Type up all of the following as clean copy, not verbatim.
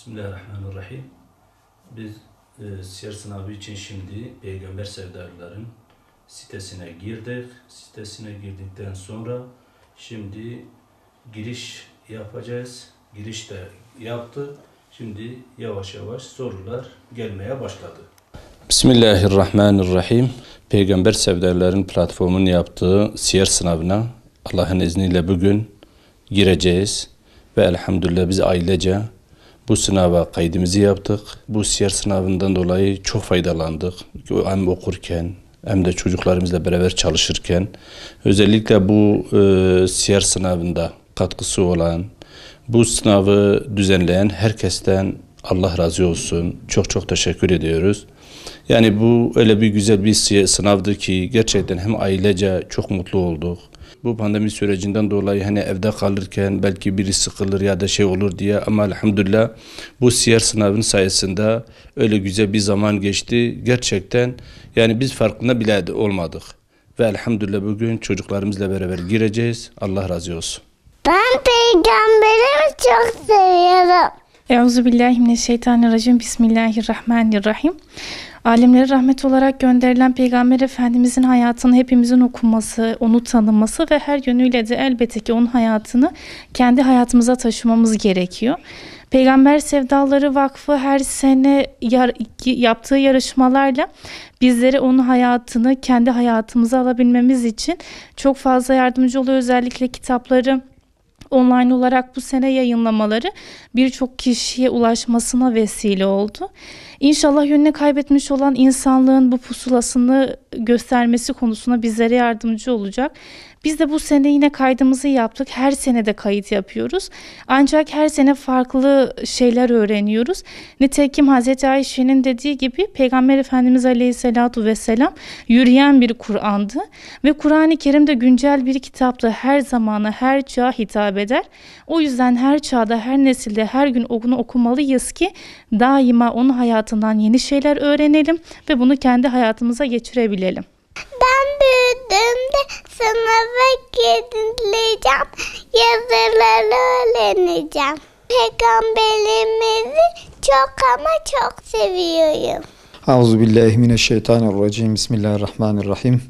Bismillahirrahmanirrahim. Biz siyer sınavı için şimdi Peygamber Sevdalıların sitesine girdik. Sitesine girdikten sonra şimdi giriş yapacağız. Giriş de yaptık. Şimdi yavaş yavaş sorular gelmeye başladı. Bismillahirrahmanirrahim. Peygamber Sevdalıların platformunun yaptığı siyer sınavına Allah'ın izniyle bugün gireceğiz. Ve elhamdülillah biz ailece bu sınava kaydımızı yaptık. Bu siyer sınavından dolayı çok faydalandık. Hem okurken hem de çocuklarımızla beraber çalışırken. Özellikle bu siyer sınavında katkısı olan, bu sınavı düzenleyen herkesten Allah razı olsun. Çok çok teşekkür ediyoruz. Yani bu öyle bir güzel bir sınavdı ki gerçekten hem ailece çok mutlu olduk. Bu pandemi sürecinden dolayı hani evde kalırken belki biri sıkılır ya da şey olur diye, ama elhamdülillah bu siyer sınavının sayesinde öyle güzel bir zaman geçti. Gerçekten yani biz farkında bile olmadık. Ve elhamdülillah bugün çocuklarımızla beraber gireceğiz. Allah razı olsun. Ben peygamberimi çok seviyorum. Euzubillahimineşşeytanirracim. Bismillahirrahmanirrahim. Alemlere rahmet olarak gönderilen Peygamber Efendimizin hayatını hepimizin okuması, onu tanıması ve her yönüyle de elbette ki onun hayatını kendi hayatımıza taşımamız gerekiyor. Peygamber Sevdaları Vakfı her sene yaptığı yarışmalarla bizlere onun hayatını kendi hayatımıza alabilmemiz için çok fazla yardımcı oluyor. Özellikle kitapları online olarak bu sene yayınlamaları birçok kişiye ulaşmasına vesile oldu. İnşallah yönünü kaybetmiş olan insanlığın bu pusulasını göstermesi konusunda bizlere yardımcı olacak. Biz de bu sene yine kaydımızı yaptık. Her sene de kayıt yapıyoruz. Ancak her sene farklı şeyler öğreniyoruz. Nitekim Hz. Ayşe'nin dediği gibi Peygamber Efendimiz Aleyhisselatü Vesselam yürüyen bir Kur'an'dı. Ve Kur'an-ı Kerim de güncel bir kitaptı. Her zamana, her çağa hitap eder. O yüzden her çağda, her nesilde, her gün onu okumalıyız ki daima onun hayatından yeni şeyler öğrenelim ve bunu kendi hayatımıza geçirebilelim. Ben büyüdüğümde sınava gideceğim, yazıları öğreneceğim. Peygamberimizi çok ama çok seviyorum. Euzubillahimineşşeytanirracim. Bismillahirrahmanirrahim.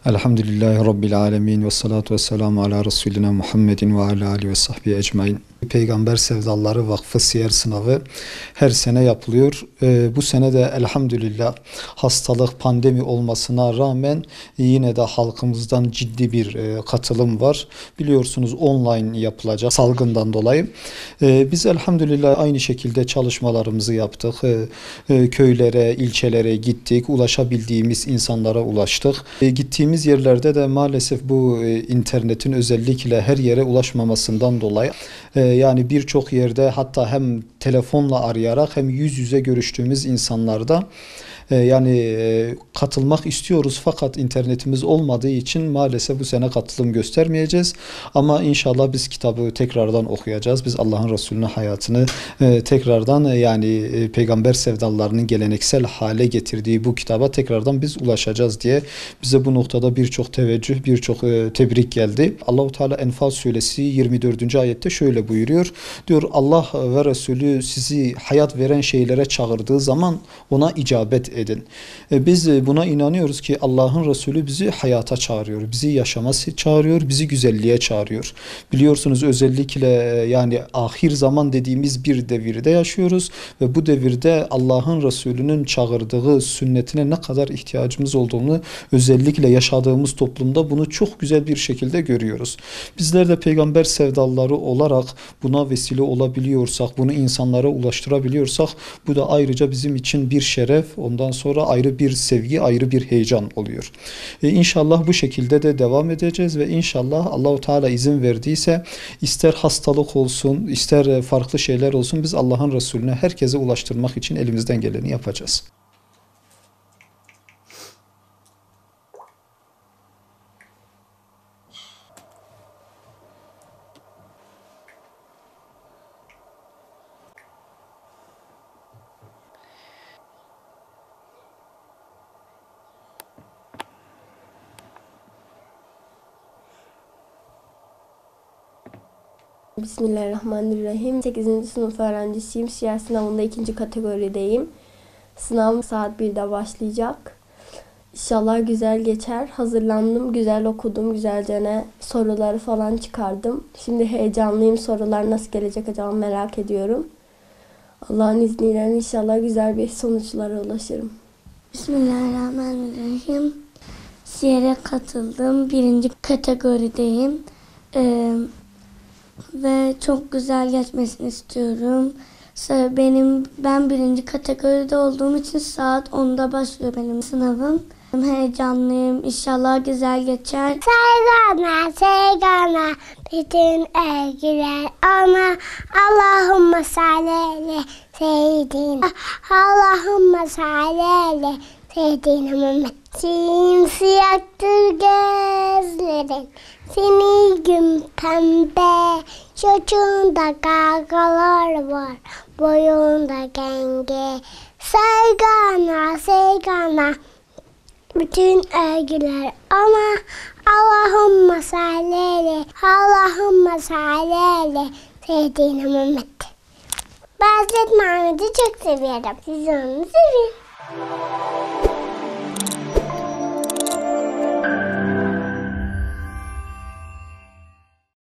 Elhamdülillahi Rabbil alemin. Ve salatu ve selamu ala Resulina Muhammedin ve ala alihi ve sahbihi ecmain. Peygamber Sevdaları Vakfı siyer sınavı her sene yapılıyor. Bu sene de elhamdülillah hastalık, pandemi olmasına rağmen yine de halkımızdan ciddi bir katılım var. Biliyorsunuz online yapılacak salgından dolayı. Biz elhamdülillah aynı şekilde çalışmalarımızı yaptık. Köylere, ilçelere gittik. Ulaşabildiğimiz insanlara ulaştık. Gittiğimiz yerlerde de maalesef bu internetin özellikle her yere ulaşmamasından dolayı yani birçok yerde hatta hem telefonla arayarak hem yüz yüze görüştüğümüz insanlarda katılmak istiyoruz fakat internetimiz olmadığı için maalesef bu sene katılım göstermeyeceğiz. Ama inşallah biz kitabı tekrardan okuyacağız. Biz Allah'ın Resulü'nün hayatını tekrardan Peygamber Sevdalarının geleneksel hale getirdiği bu kitaba tekrardan biz ulaşacağız diye bize bu noktada birçok teveccüh, birçok tebrik geldi. Allahu Teala Enfal suresi 24. ayette şöyle buyuruyor. Diyor Allah ve Resulü sizi hayat veren şeylere çağırdığı zaman ona icabet edin. Biz buna inanıyoruz ki Allah'ın Resulü bizi hayata çağırıyor, bizi yaşaması çağırıyor, bizi güzelliğe çağırıyor. Biliyorsunuz özellikle ahir zaman dediğimiz bir devirde yaşıyoruz ve bu devirde Allah'ın Resulü'nün çağırdığı sünnetine ne kadar ihtiyacımız olduğunu özellikle yaşadığımız toplumda bunu çok güzel bir şekilde görüyoruz. Bizler de peygamber sevdalıları olarak buna vesile olabiliyorsak, bunu insanlara ulaştırabiliyorsak bu da ayrıca bizim için bir şeref, ondan sonra ayrı bir sevgi, ayrı bir heyecan oluyor. İnşallah bu şekilde de devam edeceğiz ve inşallah Allahu Teala izin verdiyse ister hastalık olsun, ister farklı şeyler olsun biz Allah'ın Resulüne herkese ulaştırmak için elimizden geleni yapacağız. Bismillahirrahmanirrahim. 8. sınıf öğrencisiyim. Şiir sınavında 2. kategorideyim. Sınav saat 1'de başlayacak. İnşallah güzel geçer. Hazırlandım, güzel okudum, güzelce soruları falan çıkardım. Şimdi heyecanlıyım. Sorular nasıl gelecek acaba merak ediyorum. Allah'ın izniyle inşallah güzel bir sonuçlara ulaşırım. Bismillahirrahmanirrahim. Şiire katıldım. 1. kategorideyim. Ve çok güzel geçmesini istiyorum. Ben 1. kategoride olduğum için saat 10'da başlıyor benim sınavım. Heyecanlıyım. İnşallah güzel geçer. Seygana, seygana, bütün ergiler ona. Allahümme salli seyyidina. Allahümme salli seyyidina Muhammed. Simsiyahtır gözlerin. Seni gün pembe. Çocuğunda gagalar var. Boyunda genge. Seygana, seygana. Bütün ergiler ona. Allahümme salli. Allahümme salli. Seyyidina Muhammed. Ben Hazreti Muhammed'i çok seviyorum. Siz onu sevin.